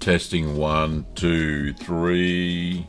Testing 1, 2, 3.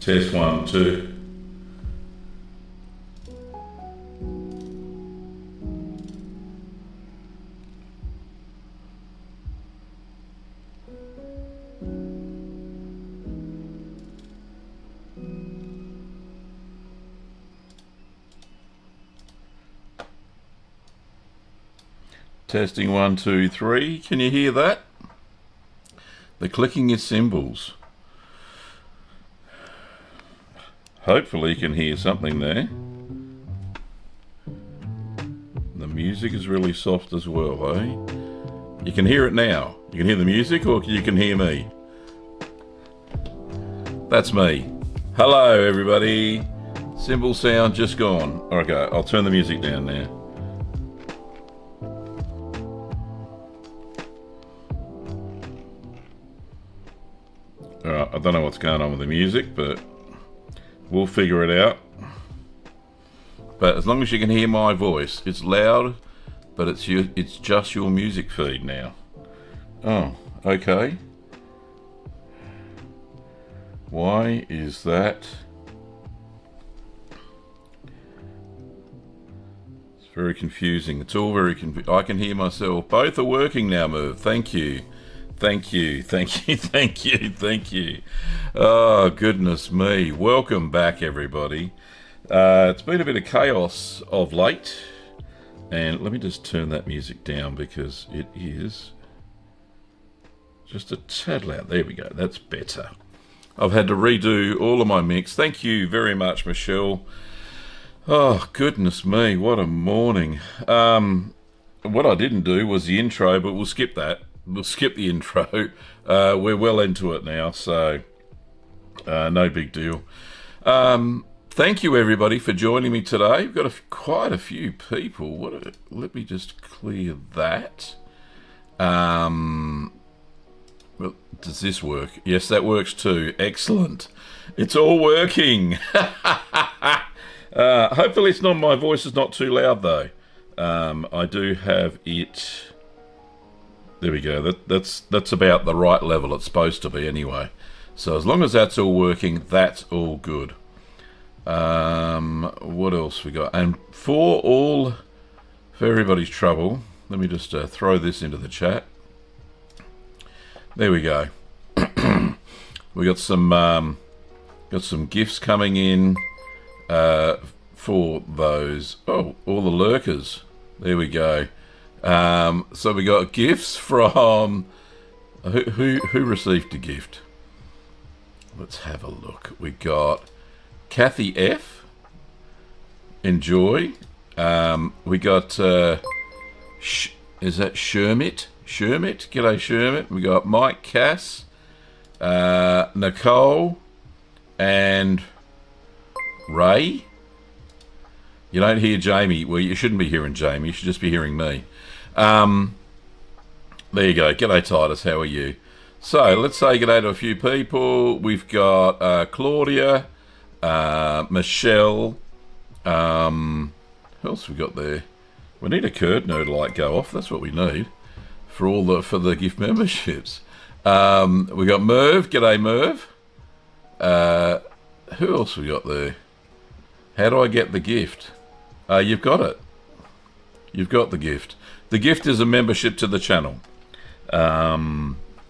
Test 1, 2. Testing 1, 2, 3. Can you hear that? The clicking of cymbals. Hopefully you can hear something there. The music is really soft as well, eh? You can hear it now. You can hear the music, or you can hear me. That's me. Hello everybody. Cymbal sound just gone. Okay, I'll turn the music down now. I don't know what's going on with the music, but we'll figure it out. But as long as you can hear my voice, it's loud, but it's just your music feed now. Oh, okay. Why is that? It's very confusing. It's all very confusing. I can hear myself. Both are working now, Merv. Thank you. Thank you, thank you, thank you, thank you. Oh, goodness me. Welcome back, everybody. It's been a bit of chaos of late. And let me just turn that music down because it is just a tad loud. There we go, that's better. I've had to redo all of my mix. Thank you very much, Michelle. Oh, goodness me, what a morning. What I didn't do was the intro, but we'll skip that. We'll skip the intro. We're well into it now, so no big deal. Thank you, everybody, for joining me today. We've got quite a few people. Let me just clear that. Well, does this work? Yes, that works too. Excellent. It's all working. Hopefully, my voice is not too loud, though. I do have it. There we go. That's about the right level it's supposed to be anyway. So as long as that's all working, that's all good. What else we got? And for everybody's trouble, let me just throw this into the chat. There we go. We got some gifts coming in for those. Oh, all the lurkers. There we go. So we got gifts from who received a gift? Let's have a look. We got Kathy F. Enjoy. We got is that Shermit? G'day Shermit. We got Mike Cass, Nicole, and Ray. You don't hear Jamie. Well, you shouldn't be hearing Jamie. You should just be hearing me. There you go. G'day Titus, how are you? So let's say g'day to a few people. We've got Claudia, Michelle. Who else we got there? We need a curtain to go off. That's what we need for the gift memberships. We got Merv. G'day Merv. Who else we got there? How do I get the gift? You've got it. You've got the gift. The gift is a membership to the channel.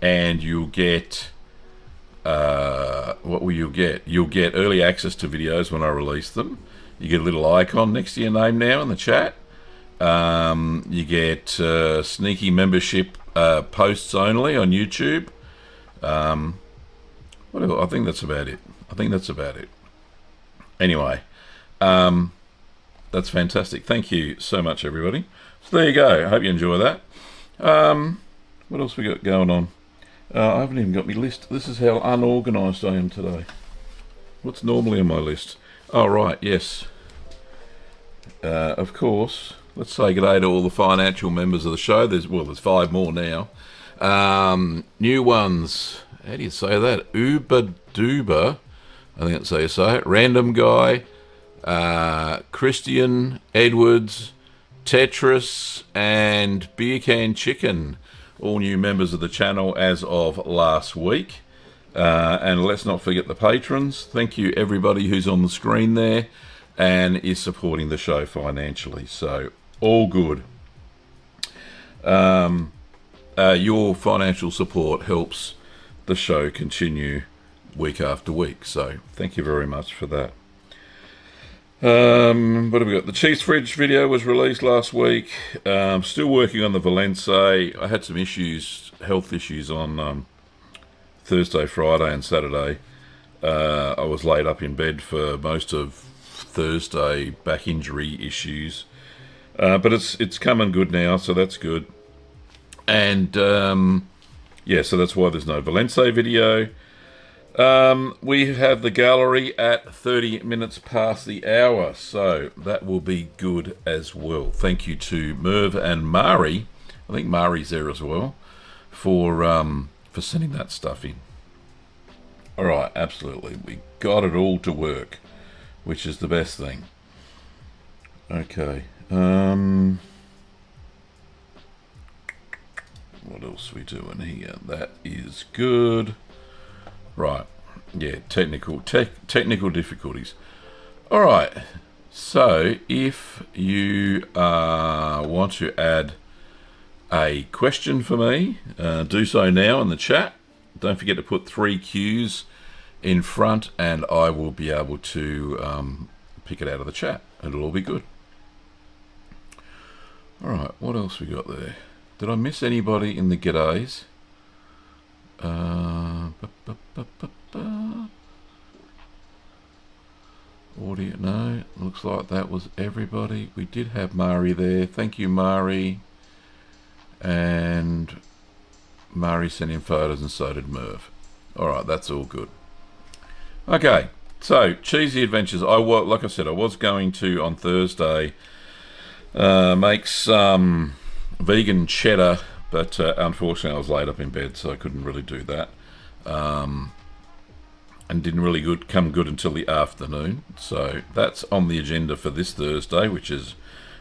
And you'll get... what will you get? You'll get early access to videos when I release them. You get a little icon next to your name now in the chat. You get sneaky membership posts only on YouTube. What else? I think that's about it. Anyway, that's fantastic. Thank you so much, everybody. So there you go. I hope you enjoy that. What else we got going on? I haven't even got my list. This is how unorganised I am today. What's normally on my list? Oh, right, yes. Of course. Let's say g'day to all the financial members of the show. There's 5 more now. New ones. How do you say that? Uber Duber. I think that's how you say it. Random Guy. Christian Edwards. Tetris. And Beer Can Chicken. All new members of the channel as of last week. And let's not forget the patrons. Thank you, everybody who's on the screen there and is supporting the show financially. So, all good. Your financial support helps the show continue week after week. So, thank you very much for that. What have we got? The cheese fridge video was released last week. Still working on the Valence. I had some issues, health issues on Thursday, Friday and Saturday. I was laid up in bed for most of Thursday, back injury issues. But it's coming good now, so that's good. And yeah, so that's why there's no Valence video. We have the gallery at 30 minutes past the hour, so that will be good as well. Thank you to Merv and Mari. I think Mari's there as well for sending that stuff in. All right, absolutely. We got it all to work, which is the best thing. Okay. What else are we doing here? That is good. Right, yeah, technical difficulties. All right, so if you want to add a question for me, do so now in the chat. Don't forget to put 3 Qs in front, and I will be able to pick it out of the chat. It'll all be good. All right, what else we got there? Did I miss anybody in the g'days? Audio, no, looks like that was everybody. We did have Mari there. Thank you, Mari. And Mari sent in photos, and so did Merv. Alright, that's all good. Okay, so Cheesy Adventures. Like I said, I was going to on Thursday make some vegan cheddar, but unfortunately I was laid up in bed, so I couldn't really do that. And didn't really come good until the afternoon. So that's on the agenda for this Thursday, which is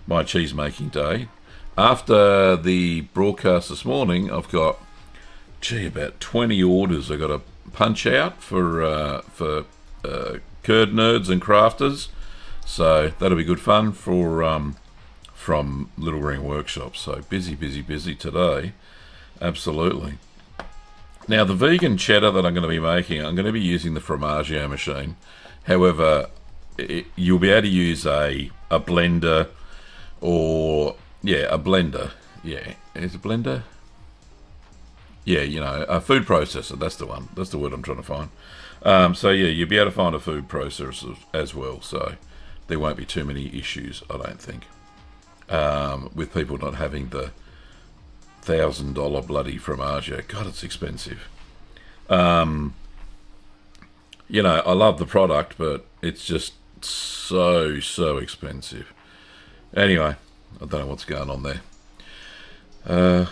my cheese making day. After the broadcast this morning, I've got, about 20 orders I've got to punch out for curd nerds and crafters. So that'll be good fun from Little Green Workshop. So busy today. Absolutely. Now, the vegan cheddar that I'm going to be making, I'm going to be using the Fromaggio machine. However, you'll be able to use a blender or, a blender. Yeah, is a blender? Yeah, a food processor. That's the one. That's the word I'm trying to find. So, yeah, you'll be able to find a food processor as well. So there won't be too many issues, I don't think, with people not having the $1,000 bloody Fromaggio. God, it's expensive. I love the product, but it's just so expensive. Anyway, I don't know what's going on there.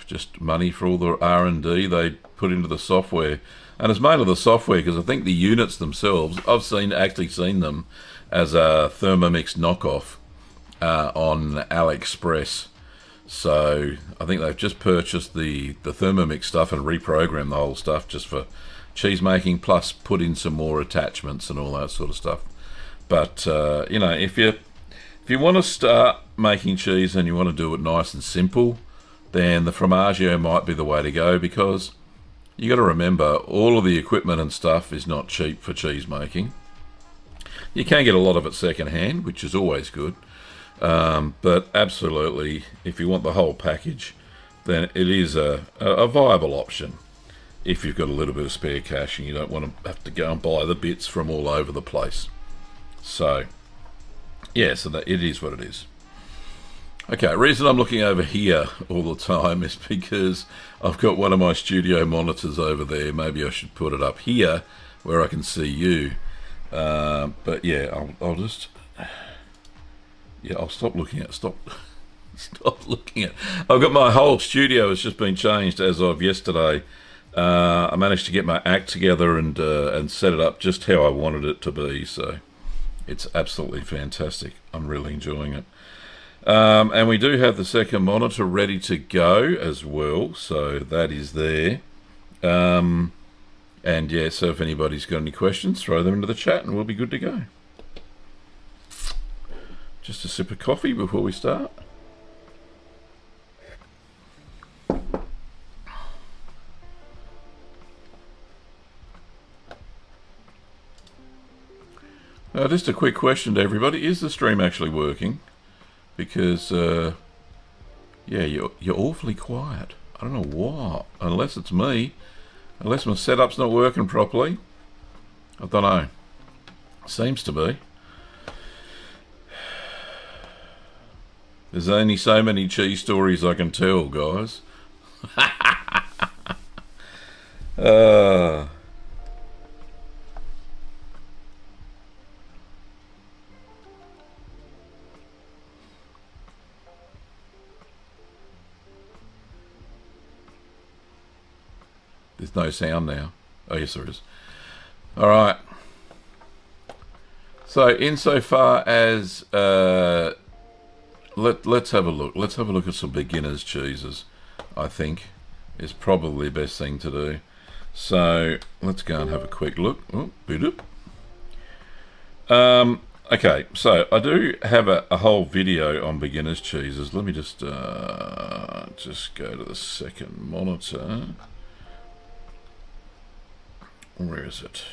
Just money for all the R&D they put into the software, and it's mainly the software, because I think the units themselves, I've actually seen them as a Thermomix knockoff on AliExpress. So I think they've just purchased the Thermomix stuff and reprogrammed the whole stuff just for cheese making, plus put in some more attachments and all that sort of stuff. But if you want to start making cheese and you want to do it nice and simple, then the Fromaggio might be the way to go, because you got to remember, all of the equipment and stuff is not cheap for cheese making. You can get a lot of it secondhand, which is always good. But absolutely, if you want the whole package, then it is a viable option if you've got a little bit of spare cash and you don't want to have to go and buy the bits from all over the place. So, yeah, so that it is what it is. Okay, the reason I'm looking over here all the time is because I've got one of my studio monitors over there. Maybe I should put it up here where I can see you. But yeah, I'll just... Yeah, I'll stop looking at. Stop looking at. I've got my whole studio has just been changed as of yesterday. I managed to get my act together and set it up just how I wanted it to be. So it's absolutely fantastic. I'm really enjoying it. And we do have the second monitor ready to go as well. So that is there. And yeah, so if anybody's got any questions, throw them into the chat and we'll be good to go. Just a sip of coffee before we start. Just a quick question to everybody. Is the stream actually working? Because, yeah, you're awfully quiet. I don't know why. Unless it's me. Unless my setup's not working properly. I don't know. Seems to be. There's only so many cheese stories I can tell, guys. There's no sound now. Oh, yes, there is. All right. So, insofar as let's have a look. Let's have a look at some beginners' cheeses. I think is probably the best thing to do. So let's go and have a quick look. Oh, boot up. Okay, so I do have a whole video on beginners' cheeses. Let me just go to the second monitor. Where is it?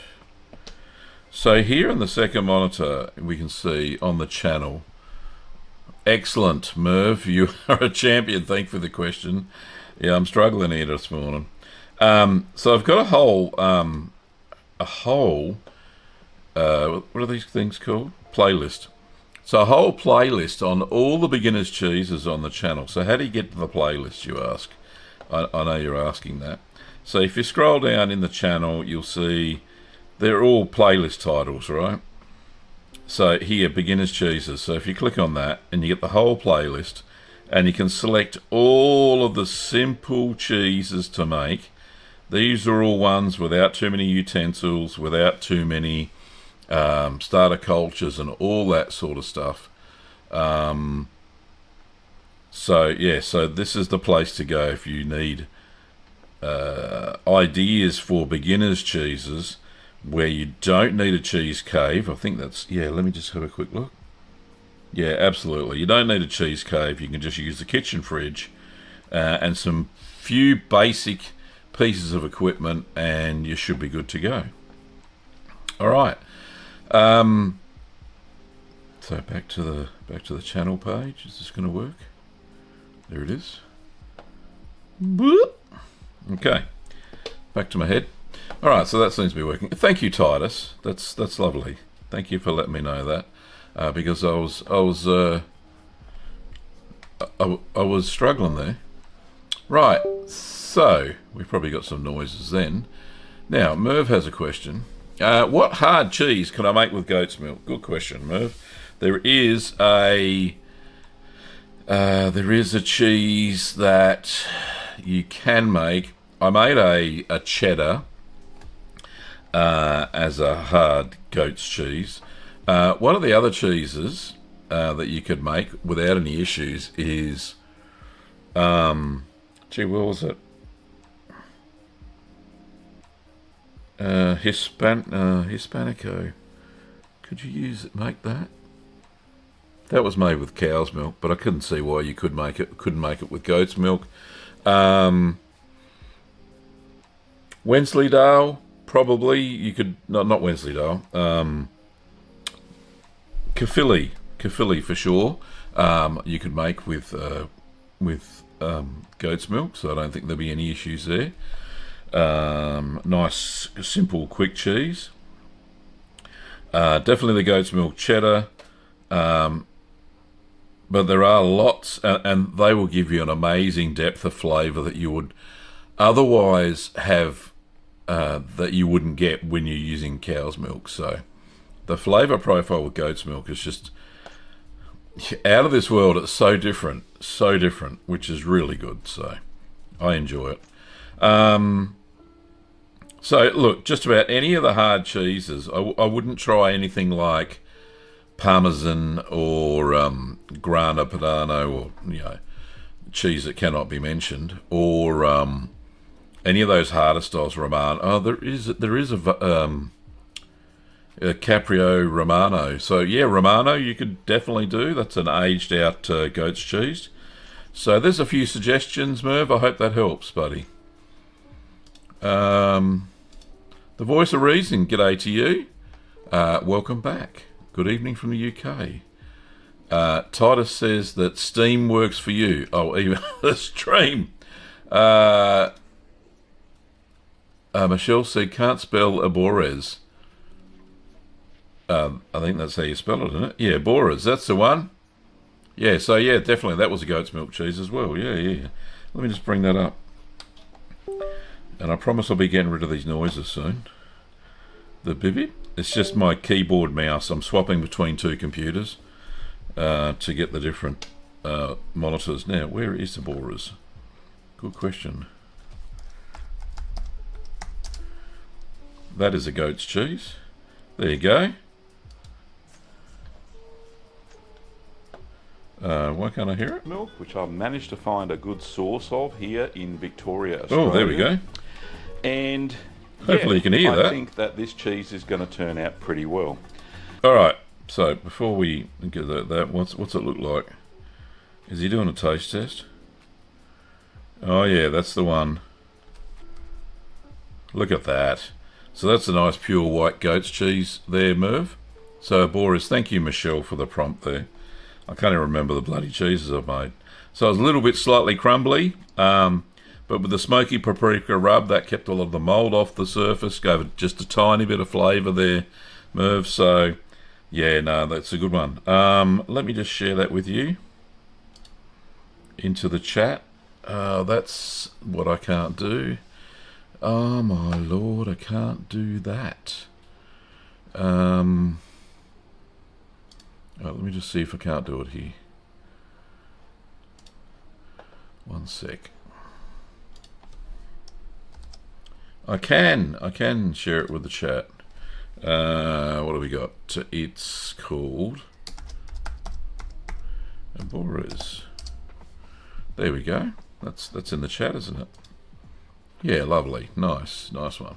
So here in the second monitor, we can see on the channel. Excellent, Merv. You are a champion. Thank you for the question. Yeah, I'm struggling here this morning. So I've got a whole, what are these things called? Playlist. So a whole playlist on all the beginners' cheeses on the channel. So how do you get to the playlist, you ask? I know you're asking that. So if you scroll down in the channel, you'll see they're all playlist titles, right? So here, beginners cheeses. So if you click on that and you get the whole playlist and you can select all of the simple cheeses to make. These are all ones without too many utensils, without too many starter cultures and all that sort of stuff. So yeah, so this is the place to go if you need ideas for beginners cheeses where you don't need a cheese cave. I think that's, yeah, let me just have a quick look. Yeah, absolutely. You don't need a cheese cave. You can just use the kitchen fridge and some few basic pieces of equipment and you should be good to go. All right. So back to the channel page. Is this going to work? There it is. Boop. Okay, back to my head. All right, so that seems to be working. Thank you, Titus. That's lovely. Thank you for letting me know that, because I was struggling there. Right, so we've probably got some noises then. Now, Merv has a question. What hard cheese can I make with goat's milk? Good question, Merv. There is a cheese that you can make. I made a cheddar as a hard goat's cheese. One of the other cheeses that you could make without any issues is, gee, what was it? Hispanico. Could you make that? That was made with cow's milk, but I couldn't see why you couldn't make it with goat's milk. Wensleydale, probably you could not Wensleydale. Caerphilly for sure. You could make with goat's milk, so I don't think there'll be any issues there. Nice, simple, quick cheese. Definitely the goat's milk cheddar. But there are lots, and they will give you an amazing depth of flavour that you would otherwise have, that you wouldn't get when you're using cow's milk. So the flavour profile with goat's milk is just out of this world. It's so different, which is really good. So I enjoy it. So look, just about any of the hard cheeses, I wouldn't try anything like Parmesan or Grana Padano, or cheese that cannot be mentioned, or any of those harder styles Romano. Oh, there is a Caprio Romano. So yeah, Romano you could definitely do. That's an aged out goat's cheese. So there's a few suggestions, Merv. I hope that helps, buddy. The Voice of Reason, g'day to you. Welcome back. Good evening from the UK. Titus says that Steam works for you. Oh, even the stream. Michelle said can't spell Abores. I think that's how you spell it, isn't it? Yeah, Boras, that's the one. Yeah, so yeah, definitely that was a goat's milk cheese as well. Yeah. Let me just bring that up. And I promise I'll be getting rid of these noises soon. The bibby. It's just my keyboard mouse. I'm swapping between two computers to get the different monitors. Now, where is the Boras? Good question. That is a goat's cheese. There you go. Why can't I hear it? Milk, which I've managed to find a good source of here in Victoria, Australia. Oh, there we go. And hopefully you can hear that. I think that this cheese is going to turn out pretty well. All right. So before we get that, what's it look like? Is he doing a taste test? Oh yeah, that's the one. Look at that. So that's a nice pure white goat's cheese there, Merv. So Boris, thank you, Michelle, for the prompt there. I can't even remember the bloody cheeses I've made. So it was a little bit slightly crumbly, but with the smoky paprika rub, that kept a lot of the mould off the surface, gave it just a tiny bit of flavour there, Merv. So, yeah, no, that's a good one. Let me just share that with you into the chat. That's what I can't do. Oh, my Lord, I can't do that. Let me just see if I can't do it here. One sec. I can share it with the chat. What have we got? It's called Boris. There we go. That's in the chat, isn't it? Yeah, lovely. Nice one.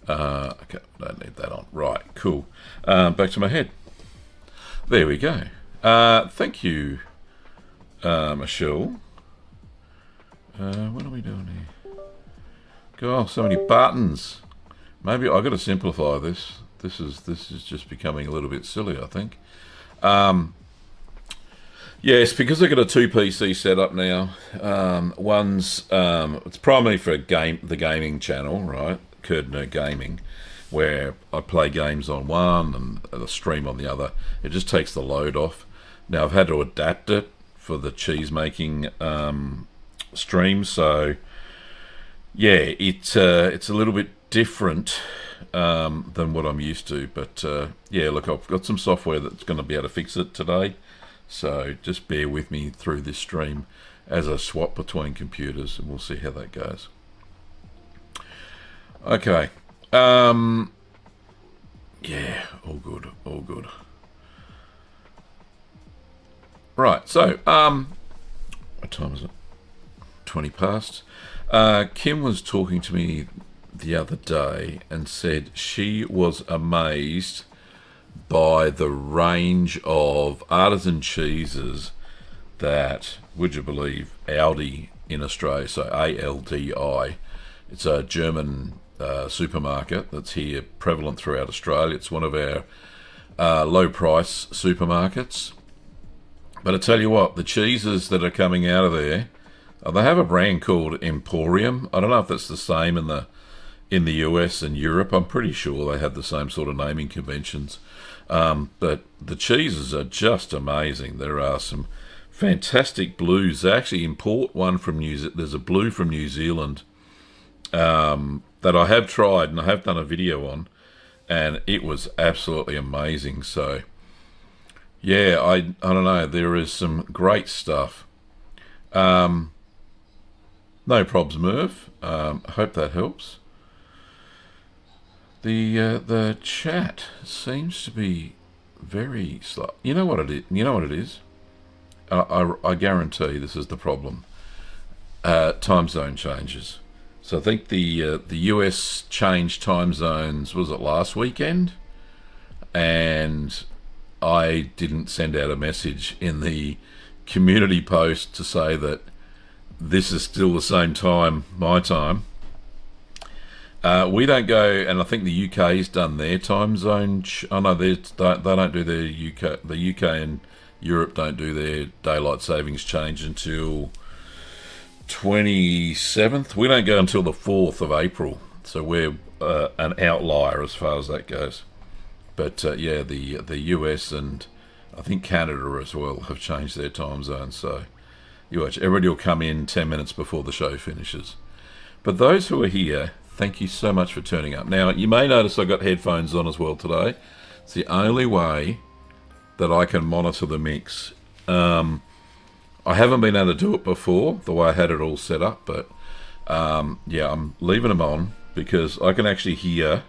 Okay, I don't need that on. Right, cool. Back to my head. There we go. Thank you, Michelle. What are we doing here? God, so many buttons. Maybe I've got to simplify this. This is just becoming a little bit silly, I think. Yes, because I've got a two PC setup now. One's it's primarily for the gaming channel, right? Kurdner Gaming, where I play games on one and the stream on the other. It just takes the load off. Now I've had to adapt it for the cheese making stream, so yeah, it's a little bit different than what I'm used to. But yeah, look, I've got some software that's going to be able to fix it today, so just bear with me through this stream as I swap between computers, and we'll see how that goes. Okay. Yeah, all good. Right, so, what time is it? 20 past. Kim was talking to me the other day and said she was amazed by the range of artisan cheeses that, would you believe, Aldi in Australia, so ALDI, it's a German supermarket that's here prevalent throughout Australia. It's one of our low price supermarkets. But I tell you what, the cheeses that are coming out of there, they have a brand called Emporium. I don't know if that's the same in the US and Europe. I'm pretty sure they have the same sort of naming conventions. But the cheeses are just amazing. There are some fantastic blues. They actually import one from there's a blue from New Zealand that I have tried and I have done a video on, and it was absolutely amazing. So yeah, I don't know, there is some great stuff. No probs, Merv. I hope that helps. The chat seems to be very slow. You know what it is? I guarantee this is the problem. time zone changes. So I think the US changed time zones, was it last weekend? And I didn't send out a message in the community post to say that this is still the same time, my time. We don't go, and I think the UK's done their time zone. Oh no, they don't do their UK. The UK and Europe don't do their daylight savings change until 27th. We don't go until the 4th of April, so we're an outlier as far as that goes. But yeah, the US and I think Canada as well have changed their time zones. So you watch, everybody will come in 10 minutes before the show finishes. But those who are here, thank you so much for turning up. Now, you may notice I've got headphones on as well today. It's the only way that I can monitor the mix. I haven't been able to do it before, the way I had it all set up, but yeah, I'm leaving them on because I can actually hear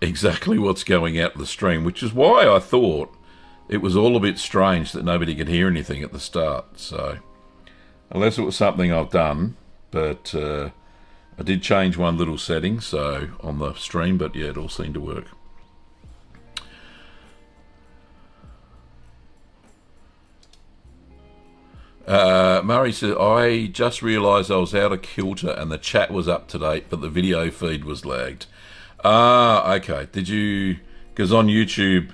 exactly what's going out of the stream, which is why I thought it was all a bit strange that nobody could hear anything at the start. So, unless it was something I've done, but I did change one little setting so on the stream, but yeah, it all seemed to work. Murray said, I just realised I was out of kilter and the chat was up to date, but the video feed was lagged. Ah, okay. Did you... Because on YouTube,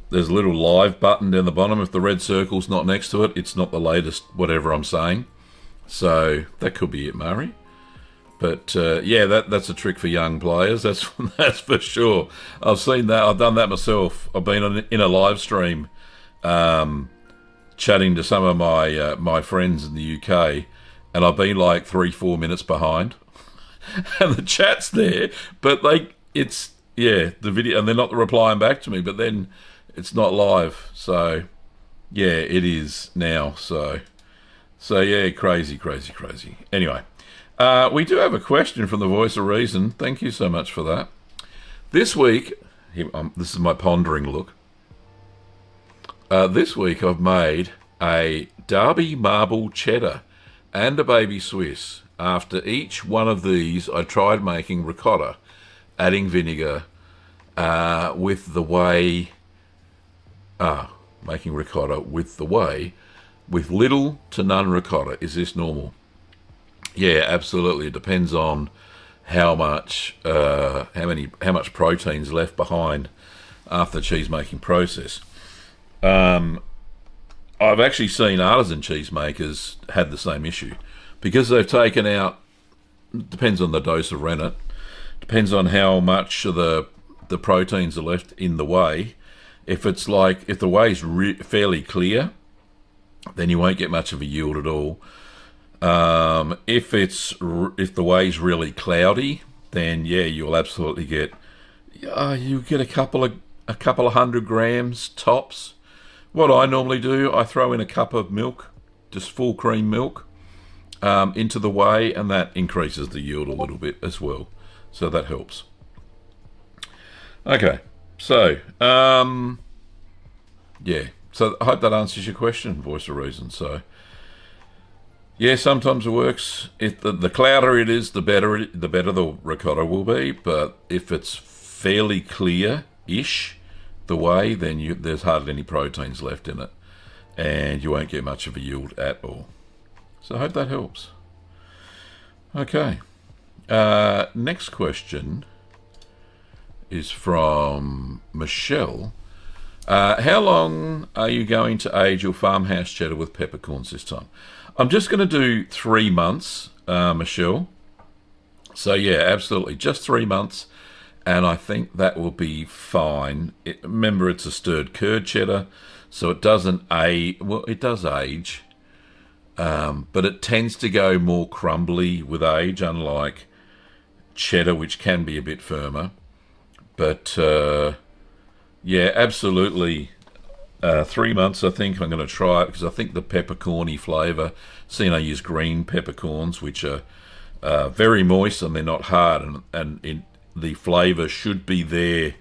there's a little live button down the bottom. If the red circle's not next to it, it's not the latest whatever I'm saying. So that could be it, Murray. But yeah, that's a trick for young players. That's for sure. I've seen that. I've done that myself. I've been in a live stream chatting to some of my friends in the UK, and I've been like 3-4 minutes behind. And the chat's there, but it's the video, and they're not replying back to me, but then it's not live. So yeah, it is now. So yeah, crazy. Anyway, we do have a question from the Voice of Reason. Thank you so much for that. This week, this is my pondering look. This week I've made a Derby marble cheddar and a baby Swiss. After each one of these, I tried making ricotta, adding vinegar with the whey. Making ricotta with the whey, with little to none ricotta. Is this normal? Yeah, absolutely. It depends on how much protein's left behind after the cheese making process. I've actually seen artisan cheesemakers had the same issue because they've taken out. Depends on the dose of rennet. Depends on how much of the proteins are left in the whey. If the whey's fairly clear, then you won't get much of a yield at all. If the whey's really cloudy, then yeah, you'll absolutely get a couple of 100 grams tops. What I normally do, I throw in a cup of milk, just full cream milk, into the whey, and that increases the yield a little bit as well. So that helps. Okay, so yeah. So I hope that answers your question, Voice of Reason. So yeah, sometimes it works. If the clouder it is, the better the ricotta will be. But if it's fairly clear-ish, the whey, then there's hardly any proteins left in it, and you won't get much of a yield at all. So I hope that helps. Okay. Next question is from Michelle. How long are you going to age your farmhouse cheddar with peppercorns this time? I'm just going to do 3 months, Michelle. So yeah, absolutely, just 3 months, and I think that will be fine. Remember, it's a stirred curd cheddar, so it doesn't age. Well, it does age, but it tends to go more crumbly with age, unlike cheddar, which can be a bit firmer. But yeah, absolutely. 3 months, I think I'm going to try it because I think the peppercorny flavour. I use green peppercorns, which are very moist and they're not hard, and the flavour should be there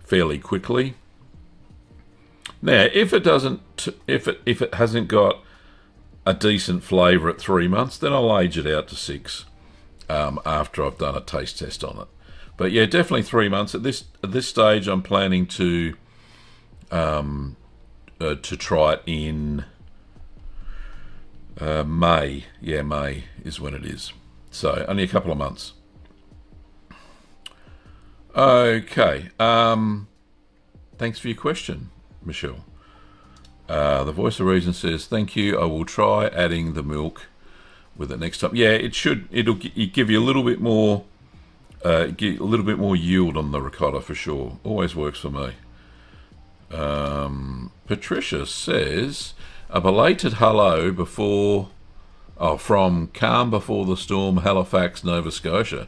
fairly quickly. Now, if it hasn't got a decent flavour at 3 months, then I'll age it out to 6 after I've done a taste test on it. But yeah, definitely 3 months. At this stage, I'm planning to try it in May. Yeah, May is when it is. So only a couple of months. Okay. Thanks for your question, Michelle. The voice of reason says, "Thank you. I will try adding the milk with it next time." Yeah, it'll give you a little bit more, yield on the ricotta for sure. Always works for me. Patricia says, "A belated hello from calm before the storm, Halifax, Nova Scotia."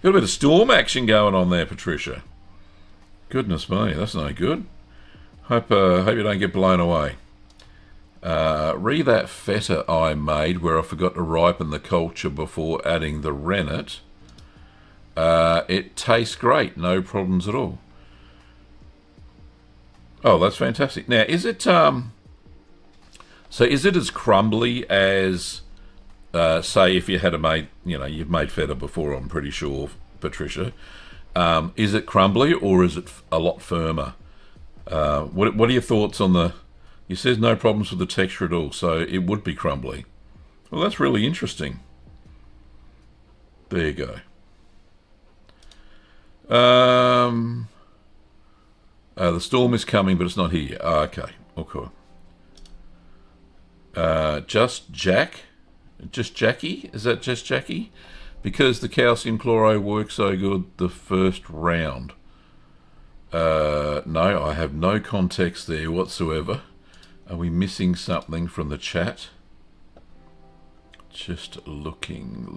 Got a bit of storm action going on there, Patricia. Goodness me, that's no good. Hope you don't get blown away. Re that feta I made where I forgot to ripen the culture before adding the rennet. It tastes great, no problems at all. Oh, that's fantastic. Now, is it is it as crumbly as say if you had you've made feta before, I'm pretty sure, Patricia. Is it crumbly or is it a lot firmer? What are your thoughts on the... He says no problems with the texture at all, so it would be crumbly. Well, that's really interesting. There you go. The storm is coming, but it's not here. Oh, okay. Okay. Just Jackie? Is that just Jackie? Because the calcium chloride works so good the first round. No, I have no context there whatsoever. Are we missing something from the chat? Just looking.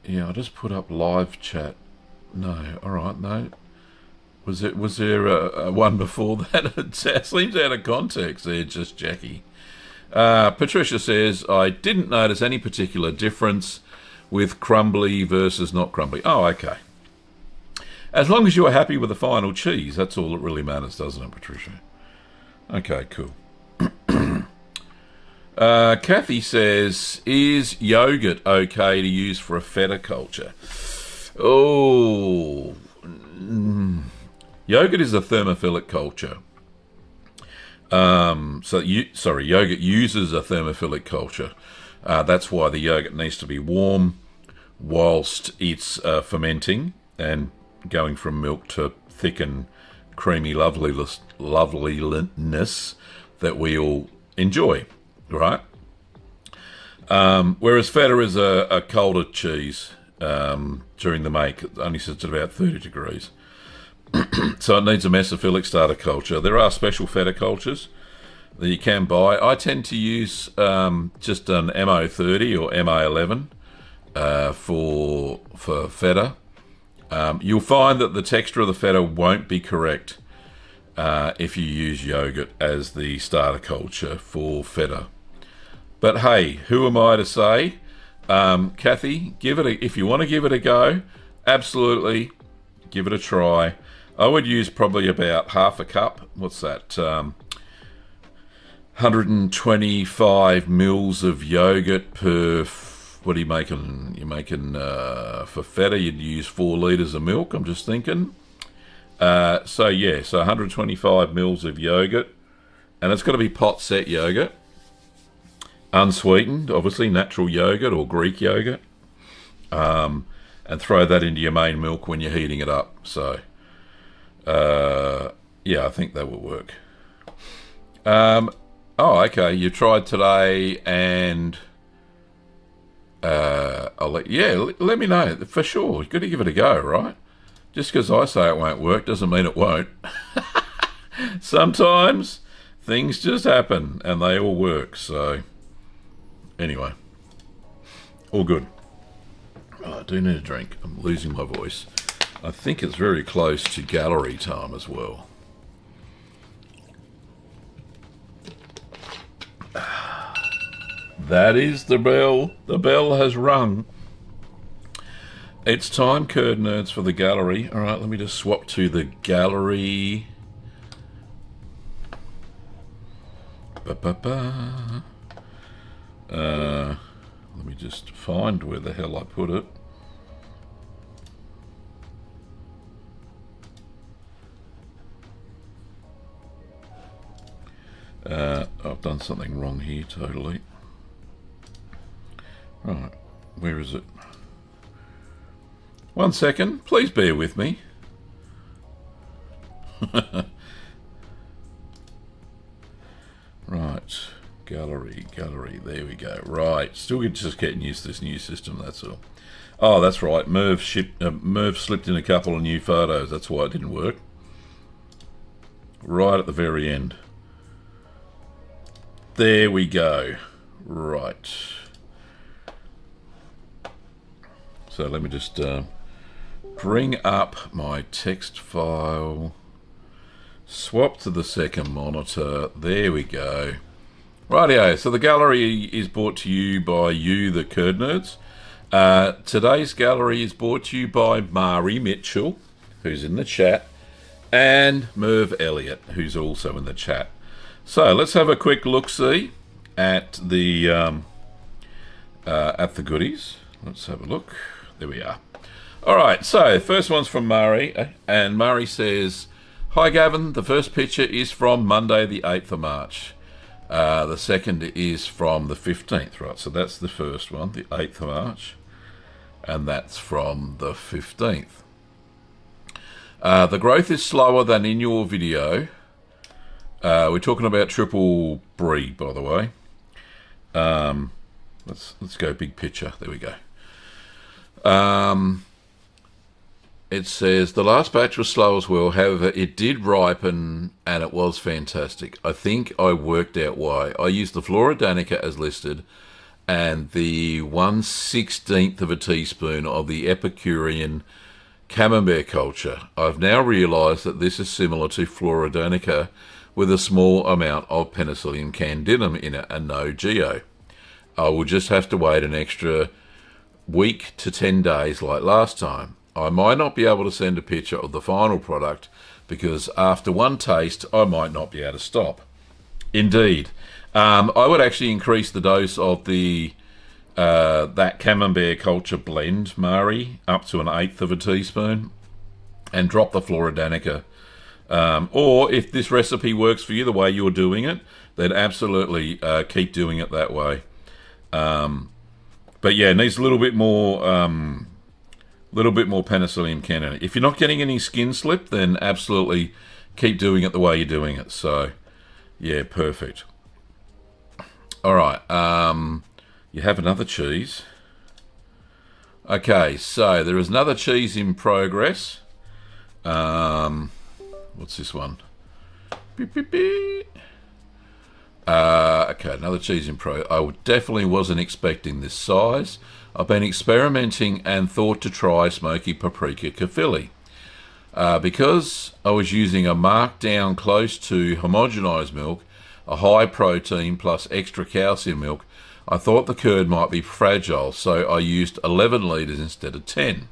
Yeah, I just put up live chat. No, alright, no. Was there a one before that? It seems out of context there, just Jackie. Patricia says, "I didn't notice any particular difference with crumbly versus not crumbly." Oh, okay. As long as you are happy with the final cheese, that's all that really matters, doesn't it, Patricia? Okay, cool. Kathy says, "Is yogurt okay to use for a feta culture?" Oh, yogurt is a thermophilic culture. Yogurt uses a thermophilic culture. That's why the yogurt needs to be warm whilst it's fermenting and going from milk to thick and creamy loveliness that we all enjoy, right? Whereas feta is a colder cheese during the make. It only sits at about 30 degrees. So it needs a mesophilic starter culture. There are special feta cultures that you can buy. I tend to use just an MO30 or MO11 for feta. You'll find that the texture of the feta won't be correct if you use yogurt as the starter culture for feta. But hey, who am I to say? Kathy, if you want to give it a go, absolutely give it a try. I would use probably about half a cup. What's that? 125 mils of yogurt per... What are you making? You're making, for feta, you'd use 4 litres of milk, I'm just thinking. So 125 mils of yogurt. And it's got to be pot set yogurt. Unsweetened, obviously, natural yogurt or Greek yogurt. And throw that into your main milk when you're heating it up. So, I think that will work. Okay, you tried today and... let me know for sure. You've got to give it a go, right? Just because I say it won't work doesn't mean it won't. Sometimes things just happen and they all work. So anyway, all good. Oh, I do need a drink. I'm losing my voice. I think it's very close to gallery time as well. That is the bell. The bell has rung. It's time, Curd Nerds, for the gallery. All right, let me just swap to the gallery. Ba-ba-ba. Let me just find where the hell I put it. I've done something wrong here, totally. Right, where is it? 1 second, please bear with me. Right, gallery, there we go. Right, still just getting used to this new system, that's all. Oh, that's right, Merv slipped in a couple of new photos, that's why it didn't work. Right at the very end. There we go. Right. So let me just bring up my text file. Swap to the second monitor. There we go. Rightio. So the gallery is brought to you by you, the Curd Nerds. Today's gallery is brought to you by Mari Mitchell, who's in the chat, and Merv Elliott, who's also in the chat. So let's have a quick look-see at the goodies. Let's have a look. There we are. All right, so first one's from Mari, and Mari says, "Hi Gavin, the first picture is from Monday the 8th of March. The second is from the 15th, right? So that's the first one, the 8th of March, and that's from the 15th. The growth is slower than in your video. We're talking about triple breed, by the way. Let's go big picture. There we go. It says the last batch was slow as well. However, it did ripen and it was fantastic. I think I worked out why. I used the Flora Danica as listed and the 1/16th of a teaspoon of the Epicurean Camembert culture. I've now realised that this is similar to Flora Danica with a small amount of Penicillium candidum in it and no geo. I will just have to wait an extra week to 10 days like last time. I might not be able to send a picture of the final product because after one taste I might not be able to stop." Indeed. I would actually increase the dose of the that Camembert culture blend, Mari, up to 1/8 of a teaspoon and drop the Flora Danica. Or if this recipe works for you the way you're doing it, then absolutely keep doing it that way. But yeah, it needs a little bit more Penicillium candidate. If you're not getting any skin slip, then absolutely keep doing it the way you're doing it. So yeah, perfect. All right, you have another cheese. Okay, so there is another cheese in progress. What's this one? Beep, beep, beep. Okay, another cheese in pro. I definitely wasn't expecting this size. I've been experimenting and thought to try smoky paprika kefili. Because I was using a marked down close to homogenized milk, a high protein plus extra calcium milk, I thought the curd might be fragile, so I used 11 litres instead of 10.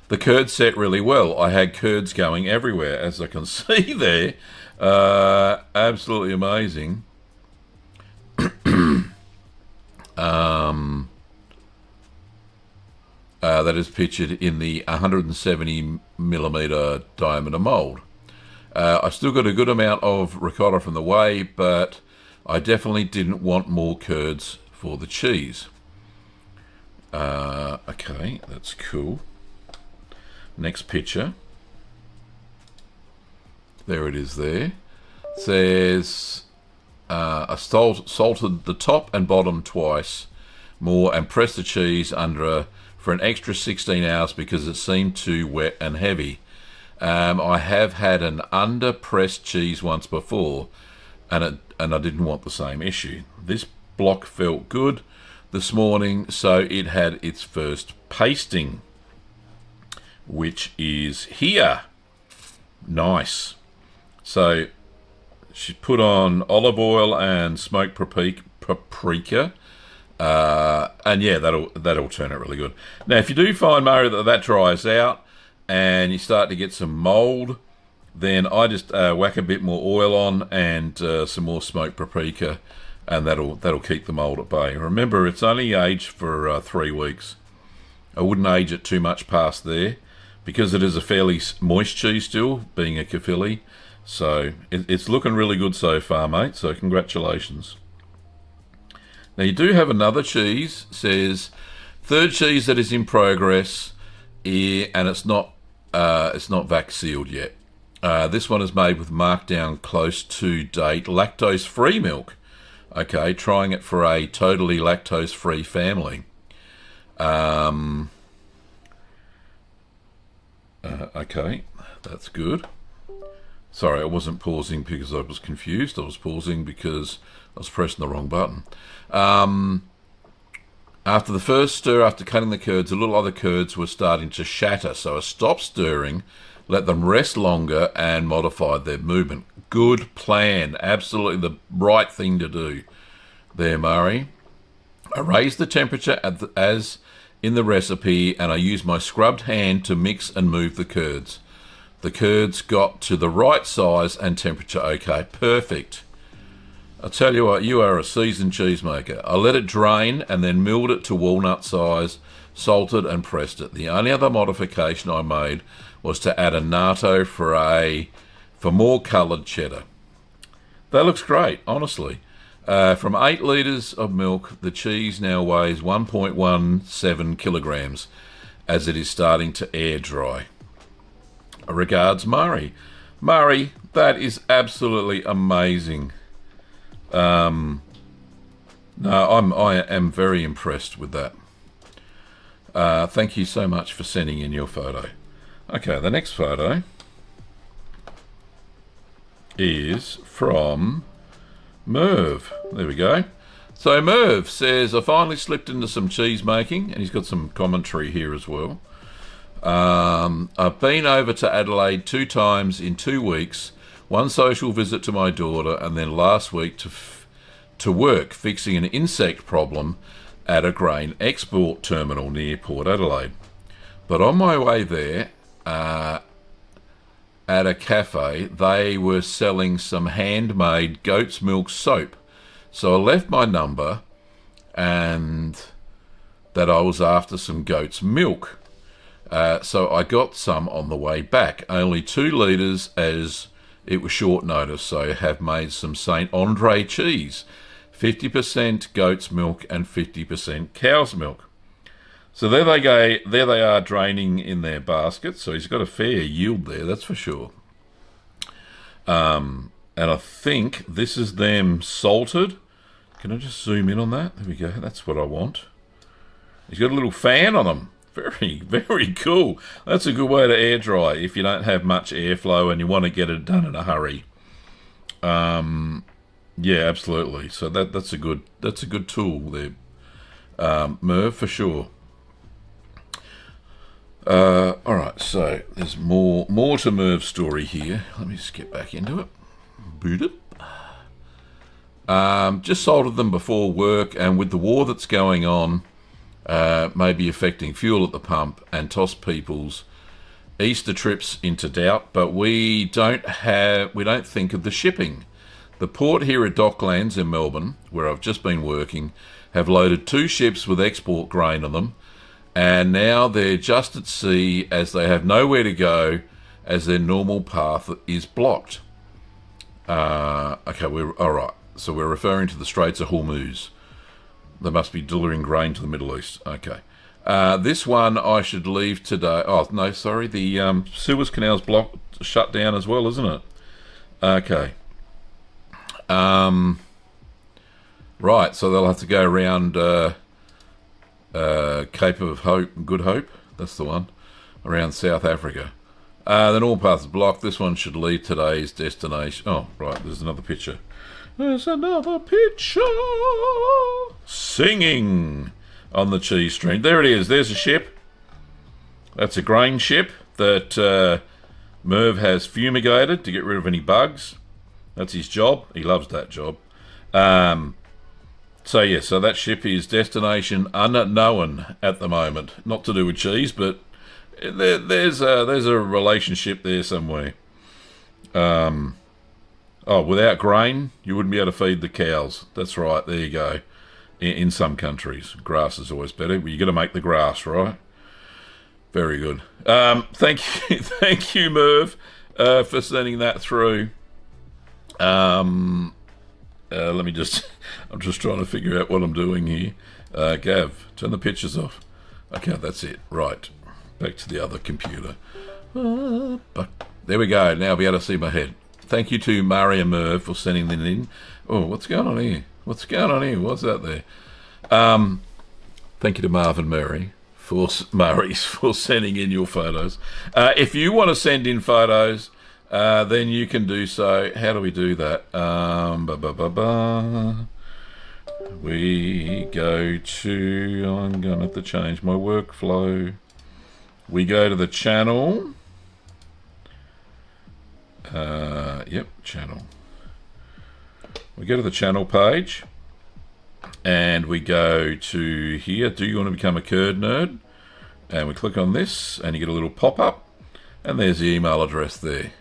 The curd set really well. I had curds going everywhere, as I can see there. Absolutely amazing. That is pictured in the 170mm diameter mould. I still got a good amount of ricotta from the whey, but I definitely didn't want more curds for the cheese. Okay, that's cool. Next picture. There it is there. It says, I salted the top and bottom twice more and pressed the cheese under for an extra 16 hours because it seemed too wet and heavy. I have had an under-pressed cheese once before and I didn't want the same issue. This block felt good this morning, so it had its first pasting, which is here. Nice. So she put on olive oil and smoked paprika. And yeah, that'll turn out really good. Now, if you do find, Mari, that dries out and you start to get some mold, then I just whack a bit more oil on and some more smoked paprika, and that'll keep the mould at bay. Remember, it's only aged for 3 weeks. I wouldn't age it too much past there, because it is a fairly moist cheese still, being a Caerphilly. So it's looking really good so far, mate. So congratulations. Now you do have another cheese. Says third cheese that is in progress, and it's not vac sealed yet. This one is made with markdown close to date lactose-free milk. Okay, trying it for a totally lactose-free family. Okay, that's good. Sorry, I wasn't pausing because I was confused. I was pausing because I was pressing the wrong button. After the first stir, after cutting the curds, the little other curds were starting to shatter. So I stopped stirring, let them rest longer, and modified their movement. Good plan. Absolutely the right thing to do there, Murray. I raised the temperature as in the recipe, and I used my scrubbed hand to mix and move the curds. The curds got to the right size and temperature okay. Perfect. I'll tell you what, you are a seasoned cheesemaker. I let it drain and then milled it to walnut size, salted and pressed it. The only other modification I made was to add a natto for more coloured cheddar. That looks great, honestly. From 8 litres of milk, the cheese now weighs 1.17 kilograms as it is starting to air dry. Regards, Murray. Murray, that is absolutely amazing. No, I am very impressed with that. Thank you so much for sending in your photo. Okay, the next photo is from Merv. There we go. So Merv says, I finally slipped into some cheese making, and he's got some commentary here as well. I've been over to Adelaide 2 times in 2 weeks, one social visit to my daughter, and then last week to work fixing an insect problem at a grain export terminal near Port Adelaide. But on my way there, at a cafe, they were selling some handmade goat's milk soap. So I left my number and that I was after some goat's milk. So I got some on the way back. Only 2 litres as it was short notice. So I have made some St. Andre cheese. 50% goat's milk and 50% cow's milk. So there they go. There they are draining in their basket. So he's got a fair yield there, that's for sure. And I think this is them salted. Can I just zoom in on that? There we go. That's what I want. He's got a little fan on them. Very, very cool. That's a good way to air dry if you don't have much airflow and you want to get it done in a hurry. Yeah, absolutely. So that's a good tool there, Merv, for sure. All right, so there's more to Merv's story here. Let me just get back into it. Boot it. Just salted them before work, and with the war that's going on, maybe affecting fuel at the pump, and toss people's Easter trips into doubt. But we don't think of the shipping. The port here at Docklands in Melbourne, where I've just been working, have loaded 2 ships with export grain on them. And now they're just at sea as they have nowhere to go as their normal path is blocked. Okay, all right. So we're referring to the Straits of Hormuz. They must be delivering grain to the Middle East. Okay. This one I should leave today. Oh, no, sorry. The Suez Canal's shut down as well, isn't it? Okay. Right, so they'll have to go around... Cape of Hope, Good Hope, that's the one, around South Africa. Then all paths blocked. This one should leave today's destination. Oh, right, there's another picture. There's another picture. Singing on the cheese stream. There it is. There's a ship. That's a grain ship that Merv has fumigated to get rid of any bugs. That's his job. He loves that job. So yeah, so that ship is destination unknown at the moment. Not to do with cheese, but there's a relationship there somewhere. Oh, without grain, you wouldn't be able to feed the cows. That's right. There you go. In some countries, grass is always better, but you got to make the grass, right? Very good. Thank you, thank you, Merv, for sending that through. Let me just. I'm just trying to figure out what I'm doing here. Gav, turn the pictures off. Okay, that's it. Right, back to the other computer. There we go. Now I'll be able to see my head. Thank you to Maria Merv for sending that in. Oh, what's going on here? What's going on here? What's that there? Thank you to Marvin Murray for sending in your photos. If you want to send in photos, then you can do so. How do we do that? We go to... I'm going to have to change my workflow. We go to the channel. Yep, channel. We go to the channel page. And we go to here. Do you want to become a Curd Nerd? And we click on this. And you get a little pop-up. And there's the email address there.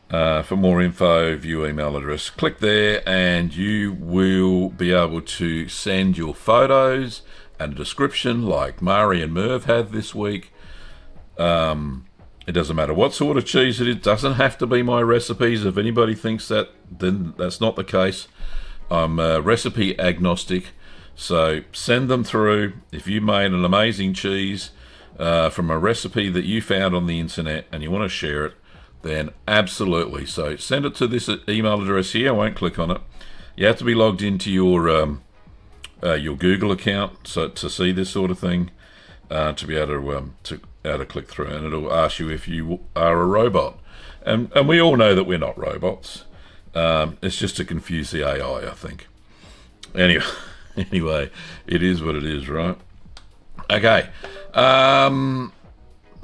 For more info, view email address. Click there and you will be able to send your photos and a description like Mari and Merv have this week. It doesn't matter what sort of cheese it is. It doesn't have to be my recipes. If anybody thinks that, then that's not the case. I'm recipe agnostic. So send them through. If you made an amazing cheese from a recipe that you found on the internet and you want to share it, then absolutely. So send it to this email address here. I won't click on it. You have to be logged into your Google account to see this sort of thing, to be able to click through, and it'll ask you if you are a robot. And we all know that we're not robots. It's just to confuse the AI, I think. Anyway, it is what it is, right? Okay.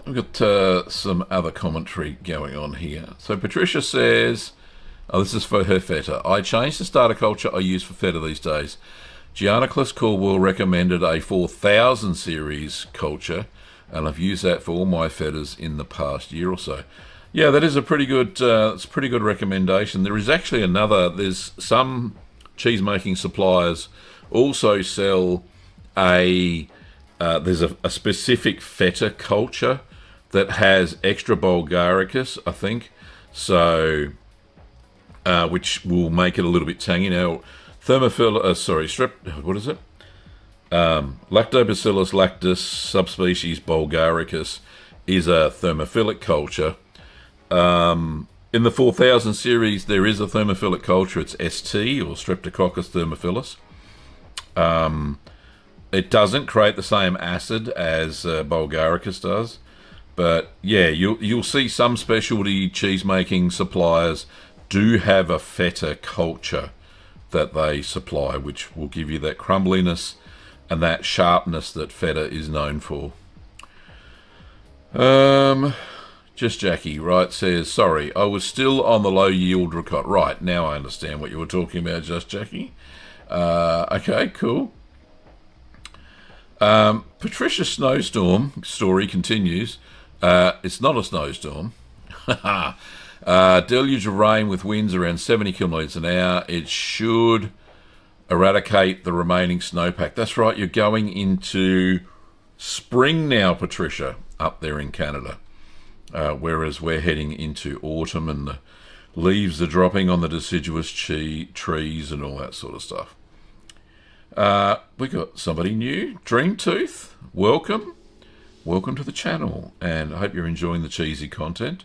We've got some other commentary going on here. So Patricia says, oh, this is for her feta. I changed the starter culture I use for feta these days. Giannis Caldwell recommended a 4000 series culture, and I've used that for all my fetas in the past year or so. Yeah, that is a pretty good. It's a pretty good recommendation. There is actually another. There's some cheese making suppliers also sell a. There's a specific feta culture that has extra bulgaricus, I think. So, which will make it a little bit tangy. Now, what is it? Lactobacillus lactis subspecies bulgaricus is a thermophilic culture. In the 4000 series, there is a thermophilic culture. It's ST, or Streptococcus thermophilus. It doesn't create the same acid as bulgaricus does. But yeah, you'll see some specialty cheese-making suppliers do have a feta culture that they supply, which will give you that crumbliness and that sharpness that feta is known for. Just Jackie, right, says, sorry, I was still on the low-yield ricotta. Right, now I understand what you were talking about, Just Jackie. Okay, cool. Patricia Snowstorm story continues. It's not a snowstorm. Deluge of rain with winds around 70 kilometres an hour. It should eradicate the remaining snowpack. That's right, you're going into spring now, Patricia, up there in Canada. Whereas we're heading into autumn and the leaves are dropping on the deciduous trees and all that sort of stuff. We got somebody new, Dream Tooth. Welcome to the channel, and I hope you're enjoying the cheesy content.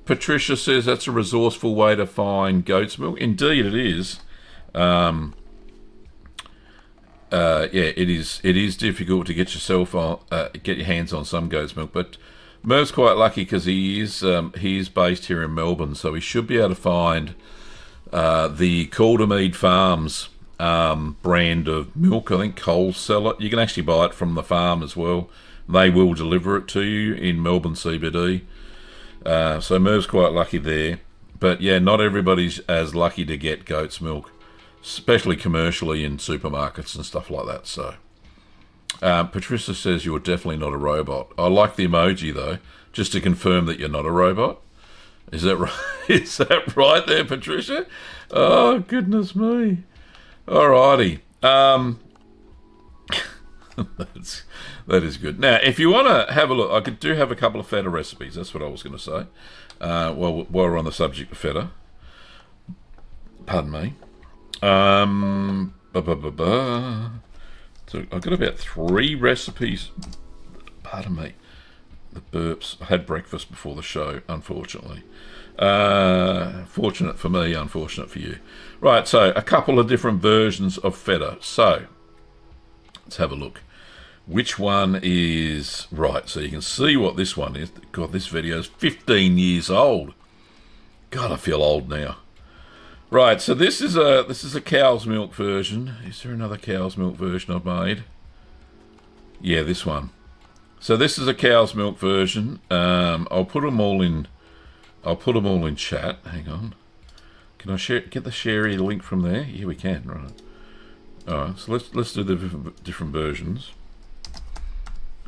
Patricia says that's a resourceful way to find goat's milk. Indeed, it is. Yeah, it is. It is difficult to get get your hands on some goat's milk, but Merv's quite lucky because he is based here in Melbourne, so he should be able to find the Caldermead Farms brand of milk. I think Coles sell it. You can actually buy it from the farm as well. They will deliver it to you in Melbourne CBD. So Merv's quite lucky there. But yeah, not everybody's as lucky to get goat's milk, especially commercially in supermarkets and stuff like that. So Patricia says you're definitely not a robot. I like the emoji though, just to confirm that you're not a robot. Is that right? Is that right there, Patricia? Oh, goodness me. Alrighty. That is good. Now, if you want to have a look, I do have a couple of feta recipes. That's what I was going to say. While we're on the subject of feta. Pardon me. So I've got about 3 recipes. Pardon me. The burps. I had breakfast before the show, unfortunately. Fortunate for me, unfortunate for you. Right, so a couple of different versions of feta. So, let's have a look. Which one is... Right, so you can see what this one is. God, this video is 15 years old. God, I feel old now. Right, so this is a cow's milk version. Is there another cow's milk version I've made? Yeah, this one. So this is a cow's milk version. I'll put them all in. I'll put them all in chat. Hang on. Can I get the sherry link from there? Yeah, we can. Right. All right. So let's do the different versions.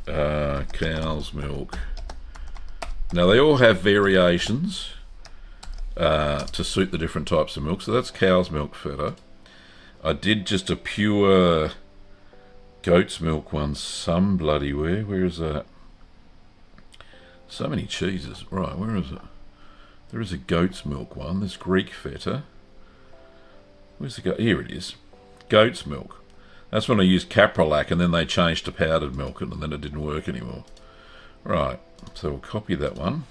Cow's milk. Now they all have variations to suit the different types of milk. So that's cow's milk feta. I did just a pure goat's milk one some bloody where. Where is that? So many cheeses. Right, where is it? There is a goat's milk one. There's Greek feta. Where's the goat? Here it is. Goat's milk. That's when I used caprolac and then they changed to powdered milk and then it didn't work anymore. Right, so we'll copy that one.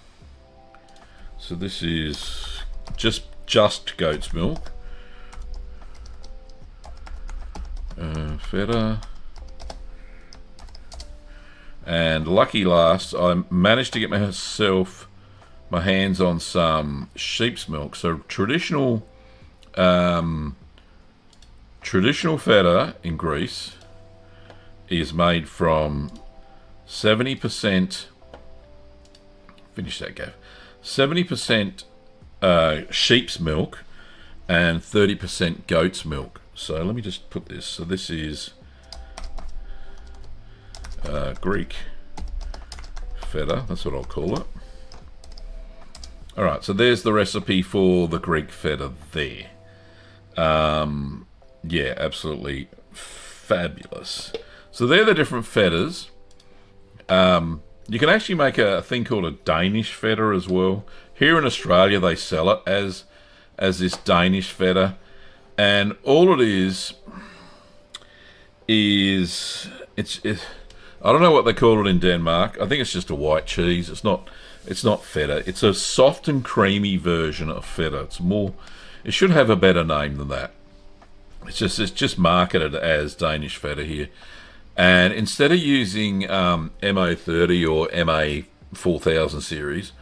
So this is just goat's milk. Feta. And lucky last, I managed to get my hands on some sheep's milk. So traditional feta in Greece is made from 70%. Finish that, Gav. 70% sheep's milk and 30% goat's milk. So let me just put this. So this is Greek feta. That's what I'll call it. All right, so there's the recipe for the Greek feta there. Yeah, absolutely fabulous. So they're the different fetas. You can actually make a thing called a Danish feta as well. Here in Australia, they sell it as this Danish feta, and all it is I don't know what they call it in Denmark. I think it's just a white cheese. It's not feta. It's a soft and creamy version of feta. It should have a better name than that. It's just marketed as Danish feta here. And instead of using MO30 or MA4000 series,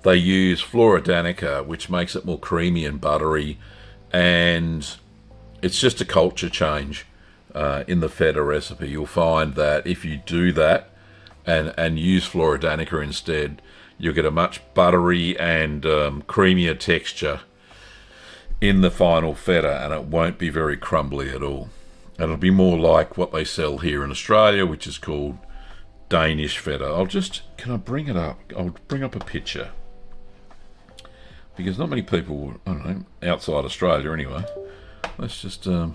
they use Flora Danica, which makes it more creamy and buttery. And it's just a culture change in the feta recipe. You'll find that if you do that and use Flora Danica instead, you'll get a much buttery and creamier texture in the final feta, and it won't be very crumbly at all. It'll be more like what they sell here in Australia, which is called Danish feta. Can I bring it up? I'll bring up a picture. Because not many people, I don't know, outside Australia anyway. Let's just, do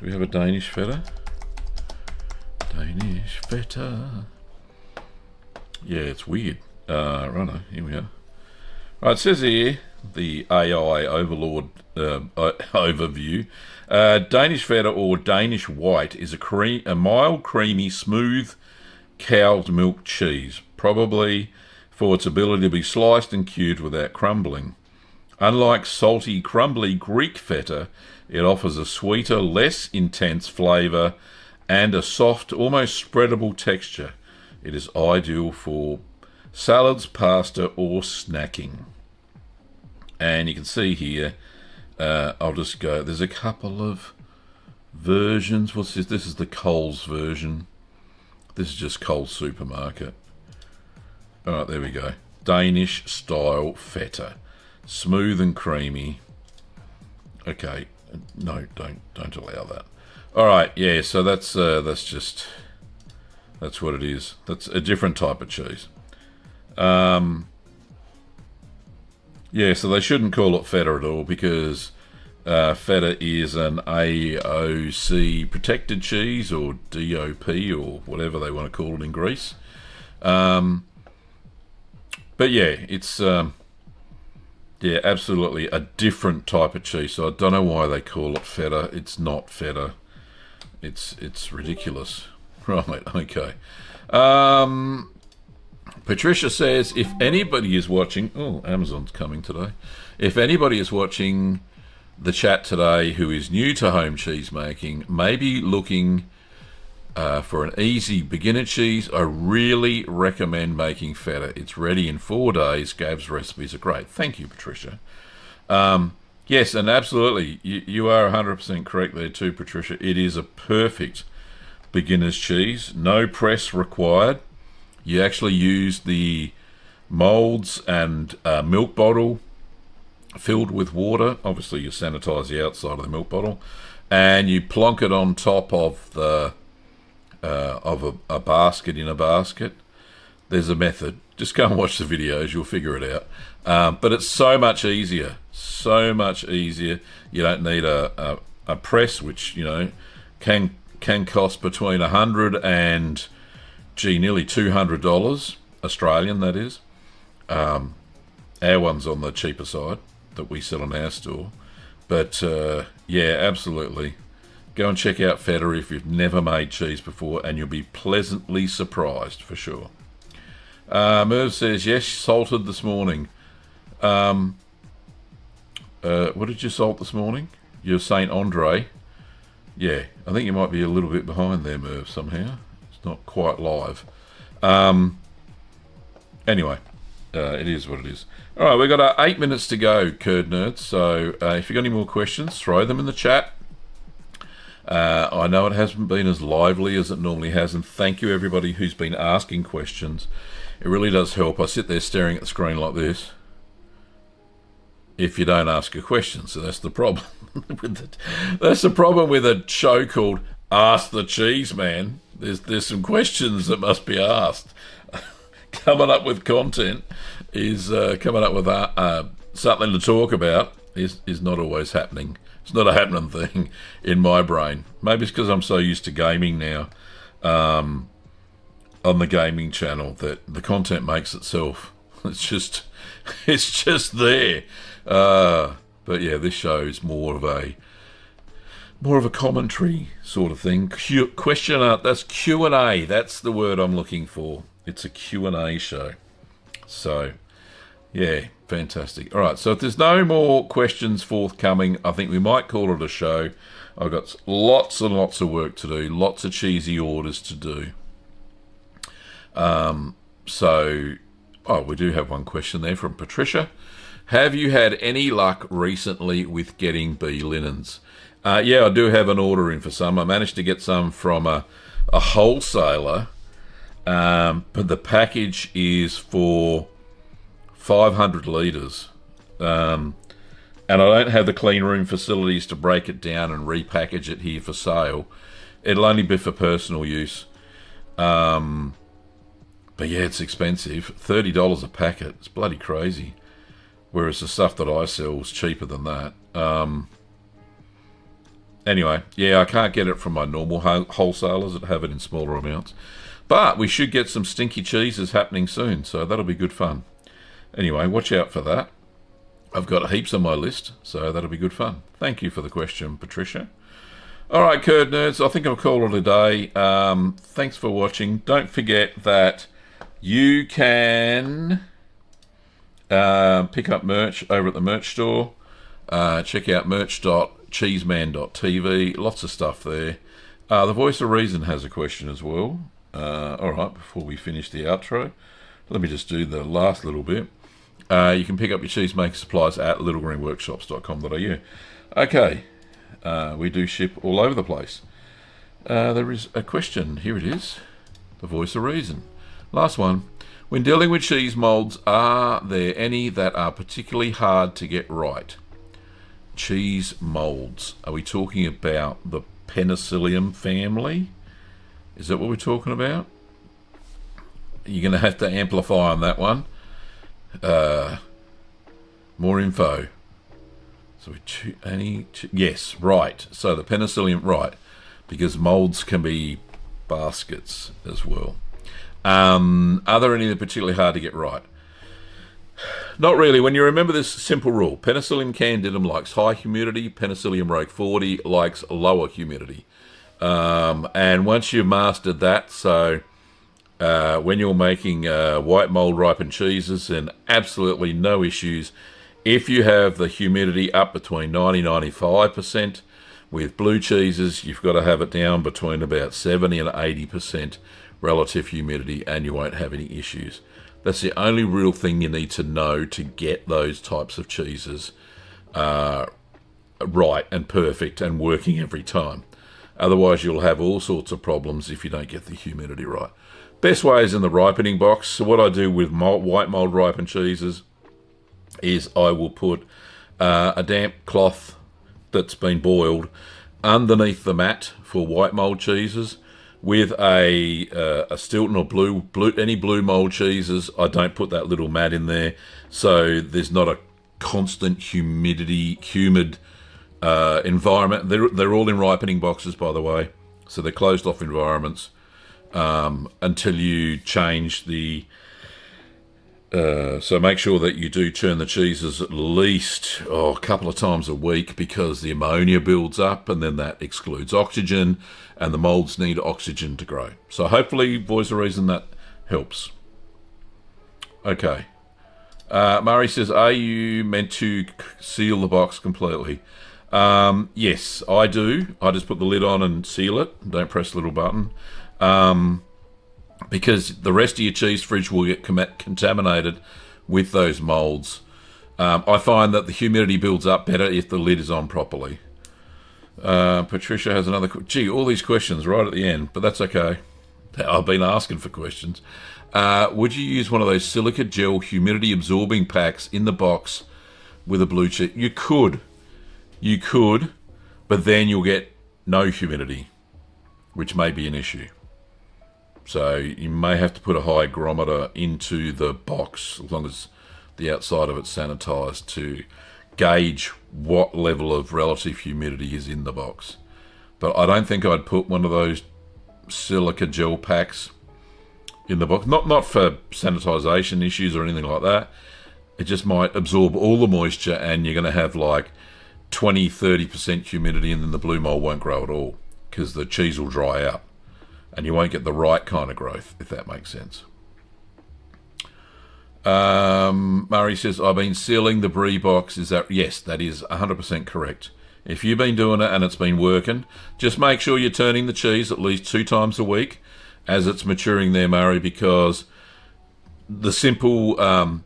we have a Danish feta? Danish feta. Yeah, it's weird. Right, here we are. Right, it says here, the AI overlord overview. Danish feta or Danish white is a mild, creamy, smooth cow's milk cheese, probably for its ability to be sliced and cured without crumbling. Unlike salty, crumbly Greek feta, it offers a sweeter, less intense flavour and a soft, almost spreadable texture. It is ideal for salads, pasta or snacking. And you can see here, I'll just go, there's a couple of versions. What's this? This is the Coles version. This is just Coles Supermarket. All right, there we go. Danish style feta. Smooth and creamy. Okay, no, don't allow that. All right, yeah. So that's what it is. That's a different type of cheese. Yeah, so they shouldn't call it feta at all because feta is an AOC protected cheese or DOP or whatever they want to call it in Greece. But yeah, it's yeah, absolutely a different type of cheese. So I don't know why they call it feta. It's not feta. It's ridiculous. Right, okay. Patricia says, if anybody is watching... Oh, Amazon's coming today. If anybody is watching the chat today who is new to home cheese making, maybe looking for an easy beginner cheese, I really recommend making feta. It's ready in 4 days. Gav's recipes are great. Thank you, Patricia. Yes, and absolutely, you are 100% correct there too, Patricia. It is a perfect beginner's cheese. No press required. You actually use the molds and milk bottle filled with water. Obviously, you sanitize the outside of the milk bottle, and you plonk it on top of the a basket in a basket. There's a method. Just go and watch the videos. You'll figure it out. But it's so much easier. So much easier. You don't need a press, which can cost between $100 and nearly $200 Australian. That is. Our one's on the cheaper side that we sell in our store. But yeah, absolutely. Go and check out feta if you've never made cheese before, and you'll be pleasantly surprised for sure. Merv says, yes, salted this morning. What did you salt this morning? Your St. Andre. Yeah, I think you might be a little bit behind there, Merv, somehow. It's not quite live. Anyway, it is what it is. All right, we've got 8 minutes to go, Curd Nerds. So if you've got any more questions, throw them in the chat. I know it hasn't been as lively as it normally has, and thank you everybody who's been asking questions. It really does help. I sit there staring at the screen like this if you don't ask a question, so that's the problem. That's the problem with a show called Ask the Cheeseman. There's some questions that must be asked. Coming up with content is coming up with something to talk about is not always happening. It's not a happening thing in my brain. Maybe it's because I'm so used to gaming now on the gaming channel that the content makes itself. It's just there. But yeah, this show is more of a commentary sort of thing. Question. That's Q&A. That's the word I'm looking for. It's a Q&A show. So yeah, fantastic. All right, so if there's no more questions forthcoming, I think we might call it a show. I've got lots and lots of work to do, lots of cheesy orders to do. We do have one question there from Patricia. Have you had any luck recently with getting bee linens? Yeah, I do have an order in for some. I managed to get some from a wholesaler, but the package is for 500 litres, and I don't have the clean room facilities to break it down and repackage it here for sale. It'll only be for personal use. But yeah, it's expensive. $30 a packet. It's bloody crazy. Whereas the stuff that I sell is cheaper than that. Anyway, yeah, I can't get it from my normal wholesalers that have it in smaller amounts. But we should get some stinky cheeses happening soon, so that'll be good fun. Anyway, watch out for that. I've got heaps on my list, so that'll be good fun. Thank you for the question, Patricia. All right, Curd Nerds, I think I'll call it a day. Thanks for watching. Don't forget that you can pick up merch over at the merch store. Check out merch.cheeseman.tv. Lots of stuff there. The Voice of Reason has a question as well. All right, before we finish the outro, let me just do the last little bit. You can pick up your cheesemaker supplies at littlegreenworkshops.com.au. Okay, we do ship all over the place. There is a question. Here it is. The Voice of Reason. Last one. When dealing with cheese molds, are there any that are particularly hard to get right? Cheese molds. Are we talking about the Penicillium family. Is that what we're talking about? You're going to have to amplify on that one. More info. So yes, right. So the Penicillium, right, because molds can be baskets as well. Are there any that are particularly hard to get right? Not really. When you remember this simple rule, Penicillium candidum likes high humidity, Penicillium roqueforti likes lower humidity. And once you've mastered that, so when you're making white mold ripened cheeses, then absolutely no issues. If you have the humidity up between 90-95%, with blue cheeses, you've got to have it down between about 70 and 80% relative humidity, and you won't have any issues. That's the only real thing you need to know to get those types of cheeses right and perfect and working every time. Otherwise, you'll have all sorts of problems if you don't get the humidity right. Best way is in the ripening box. So what I do with white mold ripened cheeses is I will put a damp cloth that's been boiled underneath the mat for white mold cheeses with a Stilton or any blue mold cheeses. I don't put that little mat in there, so there's not a constant humid environment. They're all in ripening boxes, by the way, so they're closed off environments until you change the. So make sure that you do turn the cheeses at least a couple of times a week, because the ammonia builds up and then that excludes oxygen, and the molds need oxygen to grow. So hopefully, voice of reason, that helps. Okay. Murray says, are you meant to seal the box completely? Yes, I do. I just put the lid on and seal it. Don't press the little button. Because the rest of your cheese fridge will get contaminated with those molds. I find that the humidity builds up better if the lid is on properly. Patricia has another... Gee, all these questions right at the end, but that's okay. I've been asking for questions. Would you use one of those silica gel humidity absorbing packs in the box with a blue cheese? You could. You could, but then you'll get no humidity, which may be an issue. So you may have to put a hygrometer into the box, as long as the outside of it's sanitized, to gauge what level of relative humidity is in the box. But I don't think I'd put one of those silica gel packs in the box. Not for sanitization issues or anything like that. It just might absorb all the moisture, and you're going to have like 20-30% humidity, and then the blue mold won't grow at all, because the cheese will dry out. And you won't get the right kind of growth, if that makes sense. Murray says, I've been sealing the brie box. Is that... Yes, that is 100% correct. If you've been doing it and it's been working, just make sure you're turning the cheese at least 2 times a week as it's maturing there, Murray, because the simple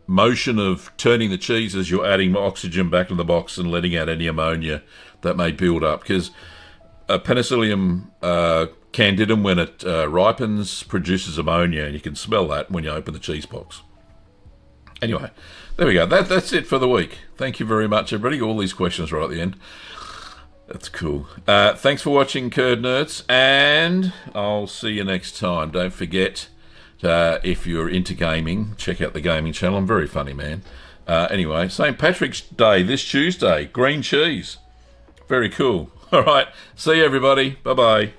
motion of turning the cheese is you're adding oxygen back to the box and letting out any ammonia that may build up. Because Penicillium candidum, when it ripens, produces ammonia, and you can smell that when you open the cheese box. Anyway, there we go. That's it for the week. Thank you very much, everybody. All these questions right at the end. That's cool. Thanks for watching, Curd Nerds, and I'll see you next time. Don't forget, if you're into gaming, check out the gaming channel. I'm very funny, man. Anyway, St. Patrick's Day this Tuesday. Green cheese. Very cool. All right. See you, everybody. Bye-bye.